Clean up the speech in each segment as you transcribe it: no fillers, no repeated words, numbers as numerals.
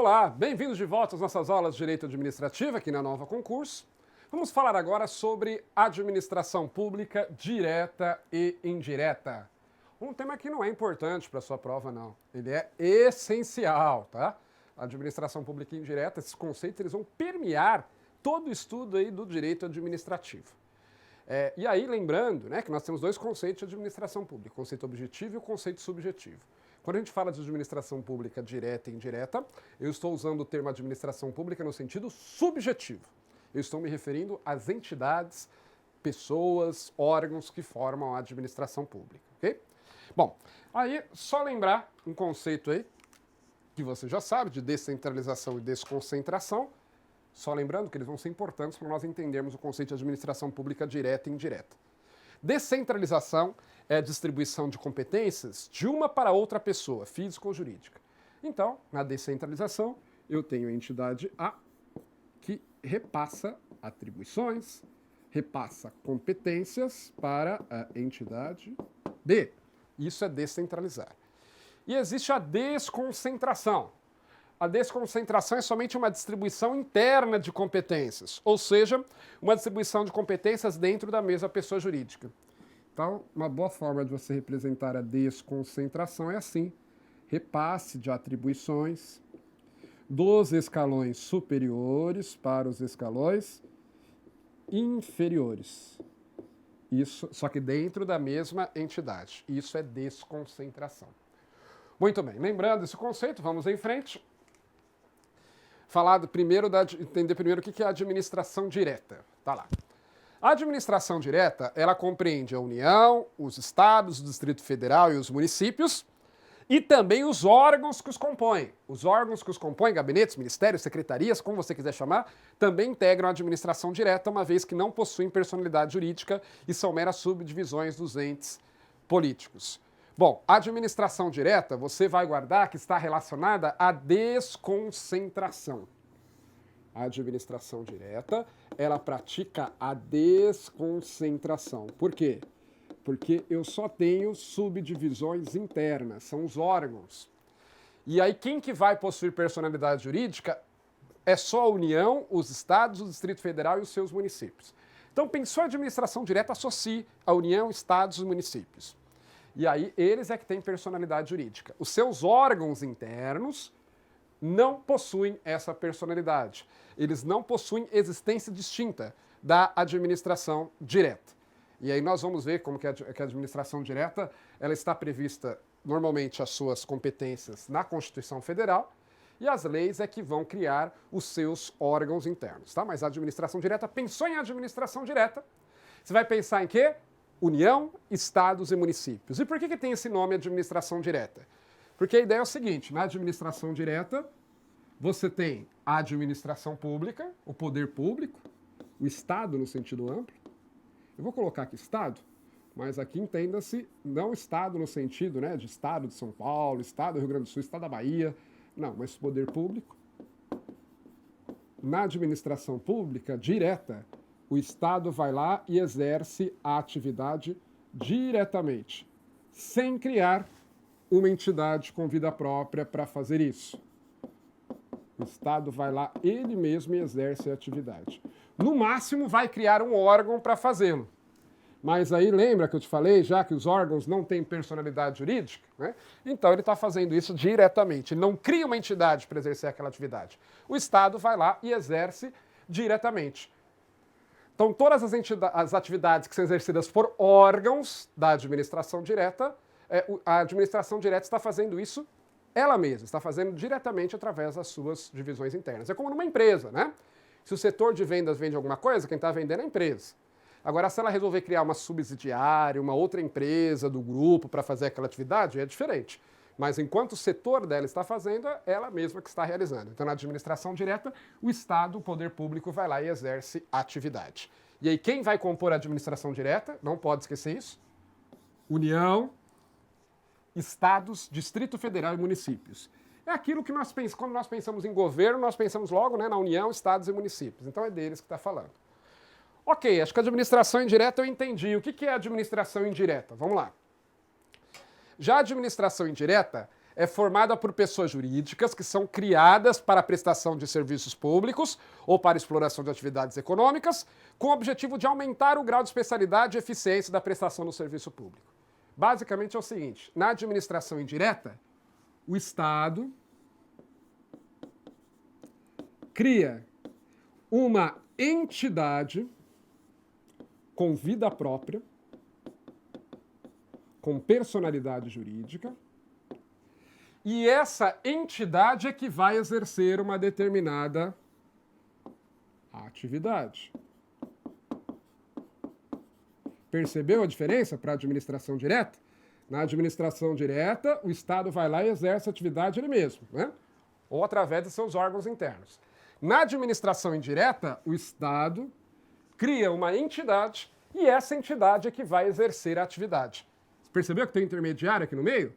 Olá, bem-vindos de volta às nossas aulas de Direito Administrativo aqui na Nova Concurso. Vamos falar agora sobre administração pública direta e indireta. Um tema que não é importante para a sua prova, não. Ele é essencial, tá? A administração pública indireta, esses conceitos, eles vão permear todo o estudo aí do direito administrativo. E aí, lembrando, né, que nós temos dois conceitos de administração pública, o conceito objetivo e o conceito subjetivo. Quando a gente fala de administração pública direta e indireta, eu estou usando o termo administração pública no sentido subjetivo. Eu estou me referindo às entidades, pessoas, órgãos que formam a administração pública, ok? Bom, aí só lembrar um conceito aí, que você já sabe, de descentralização e desconcentração. Só lembrando que eles vão ser importantes para nós entendermos o conceito de administração pública direta e indireta. Descentralização é a distribuição de competências de uma para outra pessoa, física ou jurídica. Então, na descentralização, eu tenho a entidade A, que repassa atribuições, repassa competências para a entidade B. Isso é descentralizar. E existe a desconcentração. A desconcentração é somente uma distribuição interna de competências, ou seja, uma distribuição de competências dentro da mesma pessoa jurídica. Então, uma boa forma de você representar a desconcentração é assim: repasse de atribuições dos escalões superiores para os escalões inferiores. Isso, só que dentro da mesma entidade. Isso é desconcentração. Muito bem, lembrando esse conceito, vamos em frente. Entender primeiro o que é a administração direta. Tá lá. A administração direta, ela compreende a União, os estados, o Distrito Federal e os municípios, e também os órgãos que os compõem. Os órgãos que os compõem, gabinetes, ministérios, secretarias, como você quiser chamar, também integram a administração direta, uma vez que não possuem personalidade jurídica e são meras subdivisões dos entes políticos. Bom, a administração direta, você vai guardar que está relacionada à desconcentração. A administração direta, ela pratica a desconcentração. Por quê? Porque eu só tenho subdivisões internas, são os órgãos. E aí quem que vai possuir personalidade jurídica é só a União, os estados, o Distrito Federal e os seus municípios. Então pensou a administração direta, associe a União, estados e municípios. E aí eles é que têm personalidade jurídica. Os seus órgãos internos não possuem essa personalidade. Eles não possuem existência distinta da administração direta. E aí nós vamos ver como que a administração direta ela está prevista, normalmente, as suas competências na Constituição Federal, e as leis é que vão criar os seus órgãos internos. Tá? Mas a administração direta, pensou em administração direta, você vai pensar em quê? União, estados e municípios. E por que tem esse nome administração direta? Porque a ideia é o seguinte: na administração direta, você tem a administração pública, o poder público, o Estado no sentido amplo. Eu vou colocar aqui Estado, mas aqui entenda-se não Estado no sentido, né, de Estado de São Paulo, Estado do Rio Grande do Sul, Estado da Bahia. Não, mas poder público. Na administração pública direta, o Estado vai lá e exerce a atividade diretamente, sem criar uma entidade com vida própria para fazer isso. O Estado vai lá ele mesmo e exerce a atividade. No máximo, vai criar um órgão para fazê-lo. Mas aí lembra que eu te falei já que os órgãos não têm personalidade jurídica? Né? Então ele está fazendo isso diretamente. Ele não cria uma entidade para exercer aquela atividade. O Estado vai lá e exerce diretamente. Então, todas as atividades que são exercidas por órgãos da administração direta, a administração direta está fazendo isso ela mesma, está fazendo diretamente através das suas divisões internas. É como numa empresa, né? Se o setor de vendas vende alguma coisa, quem está vendendo é a empresa. Agora, se ela resolver criar uma subsidiária, uma outra empresa do grupo para fazer aquela atividade, é diferente. Mas enquanto o setor dela está fazendo, é ela mesma que está realizando. Então, na administração direta, o Estado, o poder público, vai lá e exerce a atividade. E aí, quem vai compor a administração direta? Não pode esquecer isso. União, estados, Distrito Federal e municípios. É aquilo que nós pensamos, quando nós pensamos em governo, nós pensamos logo, né, na União, estados e municípios. Então, é deles que está falando. Ok, acho que a administração indireta eu entendi. O que é administração indireta? Vamos lá. Já a administração indireta, é formada por pessoas jurídicas que são criadas para a prestação de serviços públicos ou para exploração de atividades econômicas, com o objetivo de aumentar o grau de especialidade e eficiência da prestação do serviço público. Basicamente é o seguinte: na administração indireta, o Estado cria uma entidade com vida própria, com personalidade jurídica, e essa entidade é que vai exercer uma determinada atividade. Percebeu a diferença para a administração direta? Na administração direta, o Estado vai lá e exerce a atividade ele mesmo, né? Ou através de seus órgãos internos. Na administração indireta, o Estado cria uma entidade e essa entidade é que vai exercer a atividade. Você percebeu que tem intermediário aqui no meio?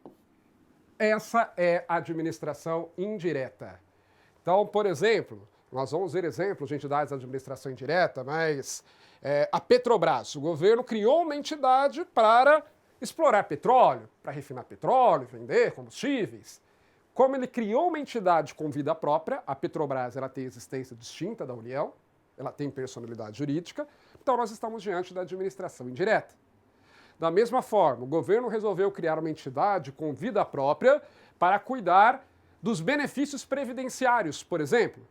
Essa é a administração indireta. Então, por exemplo, nós vamos ver exemplos de entidades de administração indireta, mas a Petrobras, o governo criou uma entidade para explorar petróleo, para refinar petróleo, vender combustíveis. Como ele criou uma entidade com vida própria, a Petrobras ela tem existência distinta da União, ela tem personalidade jurídica, então nós estamos diante da administração indireta. Da mesma forma, o governo resolveu criar uma entidade com vida própria para cuidar dos benefícios previdenciários, por exemplo,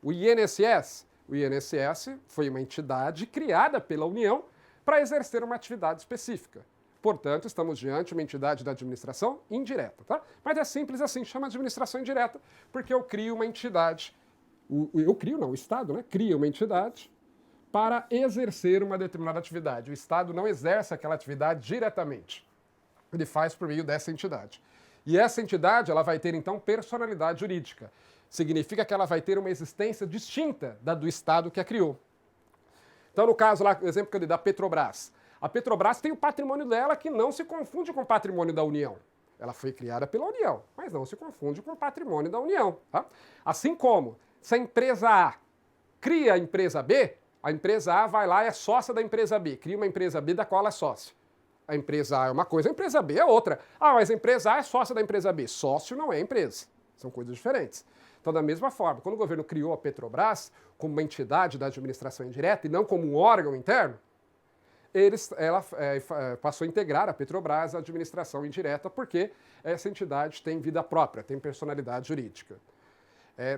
o INSS. O INSS foi uma entidade criada pela União para exercer uma atividade específica. Portanto, estamos diante de uma entidade da administração indireta, tá? Mas é simples assim, chama administração indireta, porque eu crio uma entidade, o Estado, né, cria uma entidade para exercer uma determinada atividade. O Estado não exerce aquela atividade diretamente. Ele faz por meio dessa entidade. E essa entidade ela vai ter, então, personalidade jurídica. Significa que ela vai ter uma existência distinta da do Estado que a criou. Então, no caso lá, o exemplo que eu dei da Petrobras. A Petrobras tem o patrimônio dela que não se confunde com o patrimônio da União. Ela foi criada pela União, mas não se confunde com o patrimônio da União. Tá? Assim como, se a empresa A cria a empresa B, a empresa A vai lá e é sócia da empresa B, cria uma empresa B da qual ela é sócia. A empresa A é uma coisa, a empresa B é outra. Ah, mas a empresa A é sócia da empresa B. Sócio não é empresa. São coisas diferentes. Então, da mesma forma, quando o governo criou a Petrobras como uma entidade da administração indireta e não como um órgão interno, ela passou a integrar a Petrobras à administração indireta porque essa entidade tem vida própria, tem personalidade jurídica.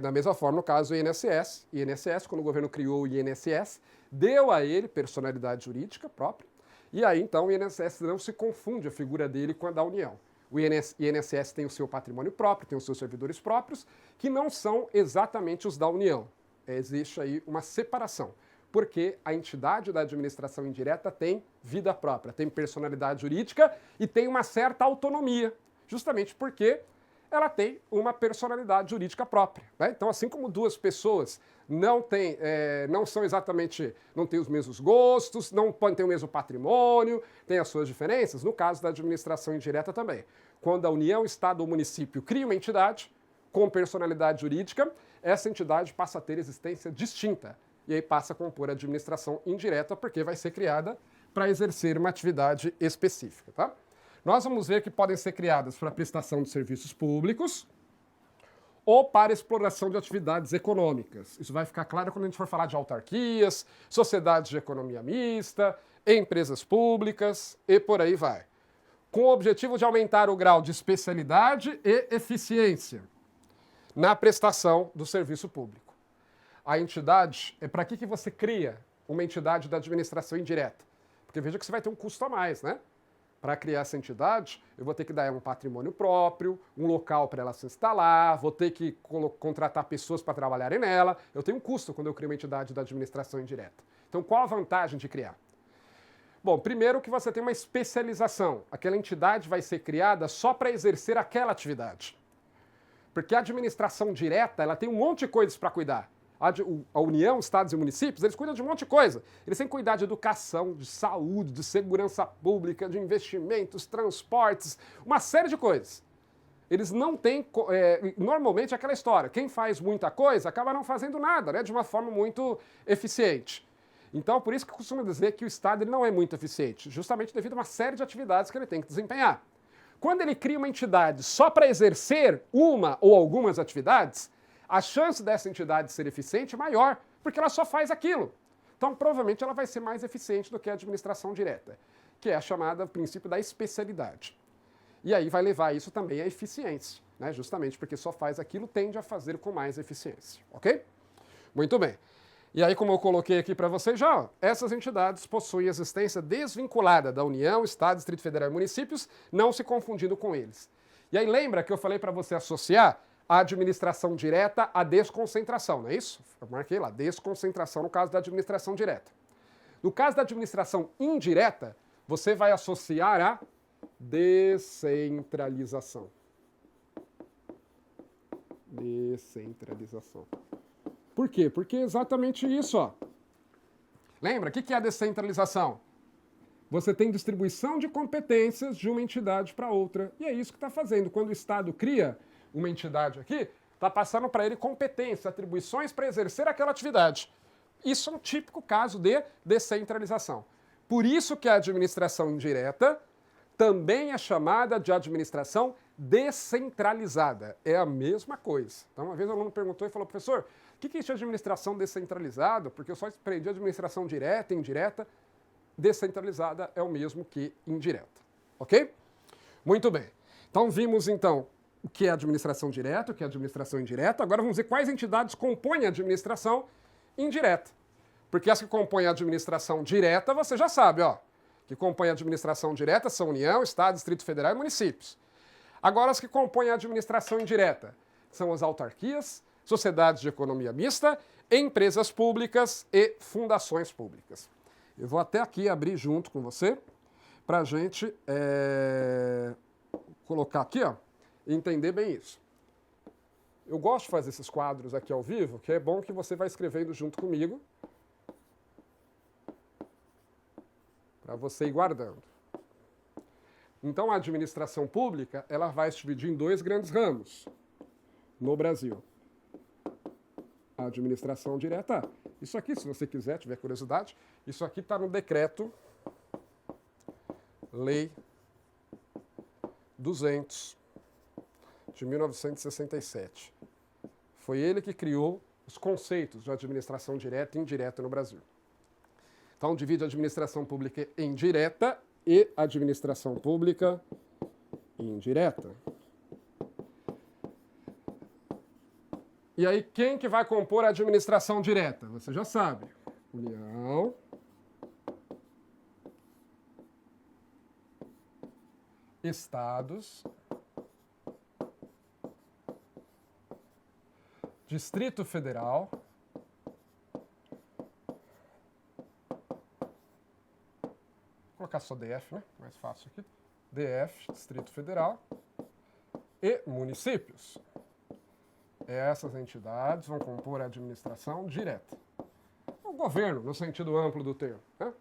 Da mesma forma, no caso do INSS, quando o governo criou o INSS, deu a ele personalidade jurídica própria, e aí então o INSS não se confunde a figura dele com a da União. O INSS tem o seu patrimônio próprio, tem os seus servidores próprios, que não são exatamente os da União. Existe aí uma separação, porque a entidade da administração indireta tem vida própria, tem personalidade jurídica e tem uma certa autonomia, justamente porque ela tem uma personalidade jurídica própria. Né? Então, assim como duas pessoas não têm os mesmos gostos, não podem ter o mesmo patrimônio, têm as suas diferenças, no caso da administração indireta também. Quando a União, Estado ou município cria uma entidade com personalidade jurídica, essa entidade passa a ter existência distinta e aí passa a compor a administração indireta porque vai ser criada para exercer uma atividade específica, tá? Nós vamos ver que podem ser criadas para prestação de serviços públicos ou para exploração de atividades econômicas. Isso vai ficar claro quando a gente for falar de autarquias, sociedades de economia mista, empresas públicas e por aí vai. Com o objetivo de aumentar o grau de especialidade e eficiência na prestação do serviço público. A entidade, para que você cria uma entidade da administração indireta? Porque veja que você vai ter um custo a mais, né? Para criar essa entidade, eu vou ter que dar um patrimônio próprio, um local para ela se instalar, vou ter que contratar pessoas para trabalharem nela. Eu tenho um custo quando eu crio uma entidade da administração indireta. Então, qual a vantagem de criar? Bom, primeiro que você tem uma especialização. Aquela entidade vai ser criada só para exercer aquela atividade. Porque a administração direta, ela tem um monte de coisas para cuidar. A União, Estados e municípios, eles cuidam de um monte de coisa. Eles têm que cuidar de educação, de saúde, de segurança pública, de investimentos, transportes, uma série de coisas. Eles não têm, normalmente, aquela história. Quem faz muita coisa acaba não fazendo nada, né, de uma forma muito eficiente. Então, por isso que eu costumo dizer que o Estado ele não é muito eficiente, justamente devido a uma série de atividades que ele tem que desempenhar. Quando ele cria uma entidade só para exercer uma ou algumas atividades, a chance dessa entidade ser eficiente é maior, porque ela só faz aquilo. Então, provavelmente, ela vai ser mais eficiente do que a administração direta, que é a chamada princípio da especialidade. E aí vai levar isso também à eficiência, né? Justamente porque só faz aquilo, tende a fazer com mais eficiência, ok? Muito bem. E aí, como eu coloquei aqui para vocês já, ó, essas entidades possuem existência desvinculada da União, Estado, Distrito Federal e municípios, não se confundindo com eles. E aí lembra que eu falei para você associar a administração direta à desconcentração, não é isso? Eu marquei lá, desconcentração no caso da administração direta. No caso da administração indireta, você vai associar a descentralização. Descentralização. Por quê? Porque é exatamente isso, ó. Lembra, o que é a descentralização? Você tem distribuição de competências de uma entidade para outra. E é isso que está fazendo. Quando o Estado cria uma entidade aqui, está passando para ele competências, atribuições para exercer aquela atividade. Isso é um típico caso de descentralização. Por isso que a administração indireta também é chamada de administração descentralizada. É a mesma coisa. Então, uma vez um aluno perguntou e falou, professor, o que é isso de administração descentralizada? Porque eu só aprendi administração direta e indireta. Descentralizada é o mesmo que indireta. Ok? Muito bem. Então, vimos, então, o que é administração direta, o que é administração indireta. Agora vamos ver quais entidades compõem a administração indireta. Porque as que compõem a administração direta, você já sabe, ó. Que compõem a administração direta são União, Estado, Distrito Federal e municípios. Agora, as que compõem a administração indireta são as autarquias, sociedades de economia mista, empresas públicas e fundações públicas. Eu vou até aqui abrir junto com você para a gente colocar aqui, ó, e entender bem isso. Eu gosto de fazer esses quadros aqui ao vivo, que é bom que você vai escrevendo junto comigo para você ir guardando. Então, a administração pública, ela vai se dividir em dois grandes ramos no Brasil. A administração direta. Isso aqui, se você quiser, tiver curiosidade, isso aqui está no decreto Lei 200 de 1967. Foi ele que criou os conceitos de administração direta e indireta no Brasil. Então, divide a administração pública em direta e administração pública indireta. E aí, quem que vai compor a administração direta? Você já sabe. União, estados, Distrito Federal, vou colocar só DF, né? Mais fácil aqui. DF, Distrito Federal, e municípios. Essas entidades vão compor a administração direta. O governo, no sentido amplo do termo. Né?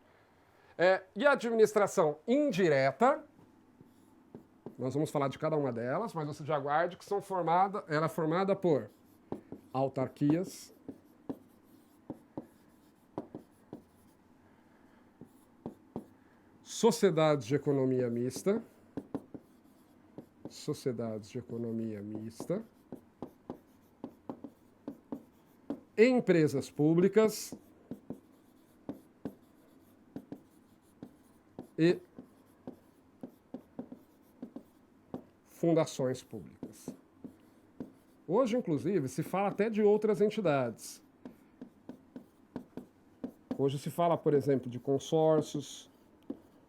E a administração indireta, nós vamos falar de cada uma delas, mas você já guarde que ela é formada por autarquias, sociedades de economia mista, empresas públicas e fundações públicas. Hoje, inclusive, se fala até de outras entidades. Hoje se fala, por exemplo, de consórcios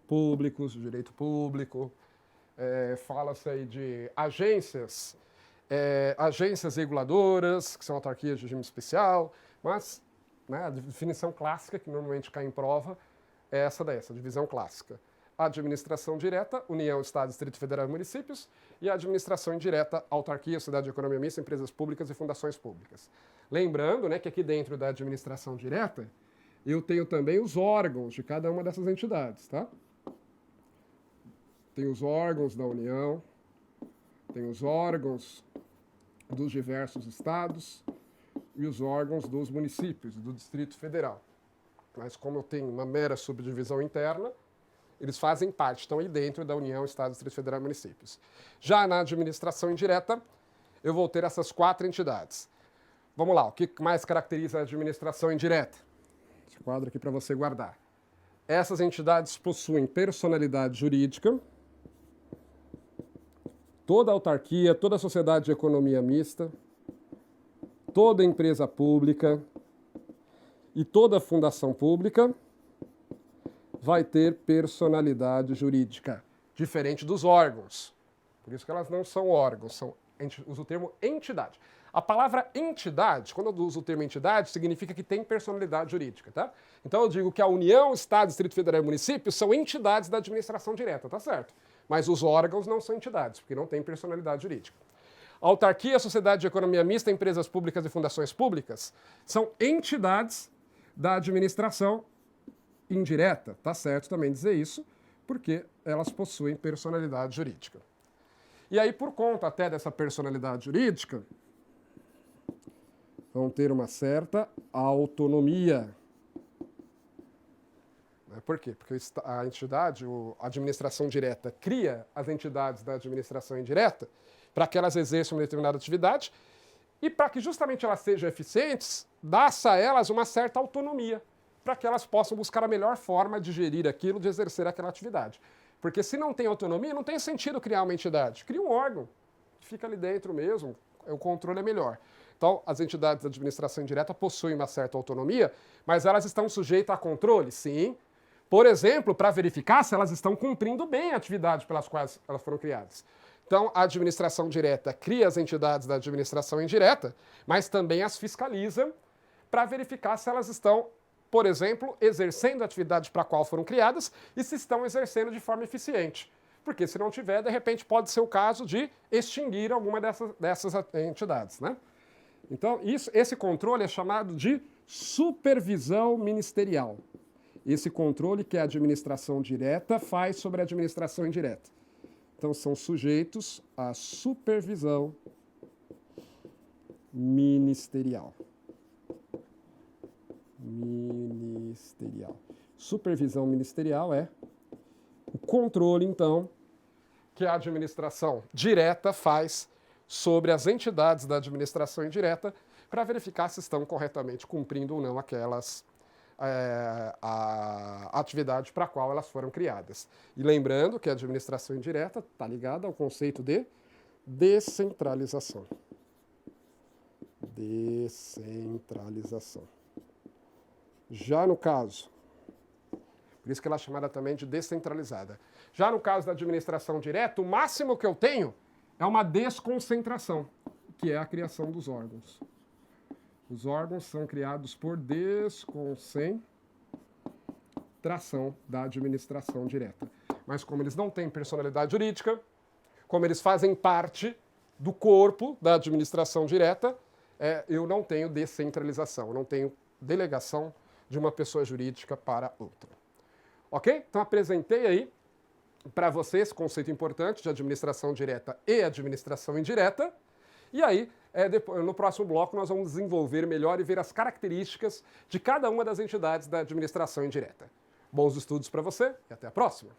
públicos, de direito público, fala-se aí de agências reguladoras, que são autarquias de regime especial, mas né, a definição clássica, que normalmente cai em prova, é essa divisão clássica. A administração direta, União, Estado, Distrito Federal e municípios, e a administração indireta, autarquia, sociedade de economia mista, empresas públicas e fundações públicas. Lembrando, né, que aqui dentro da administração direta, eu tenho também os órgãos de cada uma dessas entidades, tá? Tem os órgãos da União, tem os órgãos dos diversos estados e os órgãos dos municípios, do Distrito Federal. Mas como eu tenho uma mera subdivisão interna, Eles fazem parte, estão aí dentro da União, Estado, Distrito Federal e Municípios. Já na administração indireta, eu vou ter essas 4 entidades. Vamos lá, o que mais caracteriza a administração indireta? Esse quadro aqui para você guardar. Essas entidades possuem personalidade jurídica, toda autarquia, toda sociedade de economia mista, toda empresa pública e toda fundação pública vai ter personalidade jurídica, diferente dos órgãos. Por isso que elas não são órgãos, uso o termo entidade. A palavra entidade, quando eu uso o termo entidade, significa que tem personalidade jurídica, tá? Então eu digo que a União, Estado, Distrito Federal e Município são entidades da administração direta, tá certo? Mas os órgãos não são entidades, porque não têm personalidade jurídica. A autarquia, sociedade de economia mista, empresas públicas e fundações públicas são entidades da administração indireta, tá certo também dizer isso, porque elas possuem personalidade jurídica. E aí, por conta até dessa personalidade jurídica, vão ter uma certa autonomia. Por quê? Porque a entidade, a administração direta, cria as entidades da administração indireta para que elas exerçam uma determinada atividade e para que justamente elas sejam eficientes, dá-se a elas uma certa autonomia, para que elas possam buscar a melhor forma de gerir aquilo, de exercer aquela atividade. Porque se não tem autonomia, não tem sentido criar uma entidade. Cria um órgão, que fica ali dentro mesmo, o controle é melhor. Então, as entidades da administração indireta possuem uma certa autonomia, mas elas estão sujeitas a controle? Sim. Por exemplo, para verificar se elas estão cumprindo bem a atividade pelas quais elas foram criadas. Então, a administração direta cria as entidades da administração indireta, mas também as fiscaliza para verificar se elas estão, por exemplo, exercendo a atividade para a qual foram criadas e se estão exercendo de forma eficiente. Porque se não tiver, de repente pode ser o caso de extinguir alguma dessas entidades, né? Então, esse controle é chamado de supervisão ministerial. Esse controle que a administração direta faz sobre a administração indireta. Então, são sujeitos à supervisão ministerial. Supervisão ministerial é o controle, então, que a administração direta faz sobre as entidades da administração indireta para verificar se estão corretamente cumprindo ou não aquelas a atividade para a qual elas foram criadas. E lembrando que a administração indireta está ligada ao conceito de descentralização. Descentralização. Já no caso, por isso que ela é chamada também de descentralizada. Já no caso da administração direta, o máximo que eu tenho é uma desconcentração, que é a criação dos órgãos. Os órgãos são criados por desconcentração da administração direta. Mas como eles não têm personalidade jurídica, como eles fazem parte do corpo da administração direta, eu não tenho descentralização, eu não tenho delegação de uma pessoa jurídica para outra. Ok? Então apresentei aí para vocês esse conceito importante de administração direta e administração indireta. E aí, no próximo bloco, nós vamos desenvolver melhor e ver as características de cada uma das entidades da administração indireta. Bons estudos para você e até a próxima!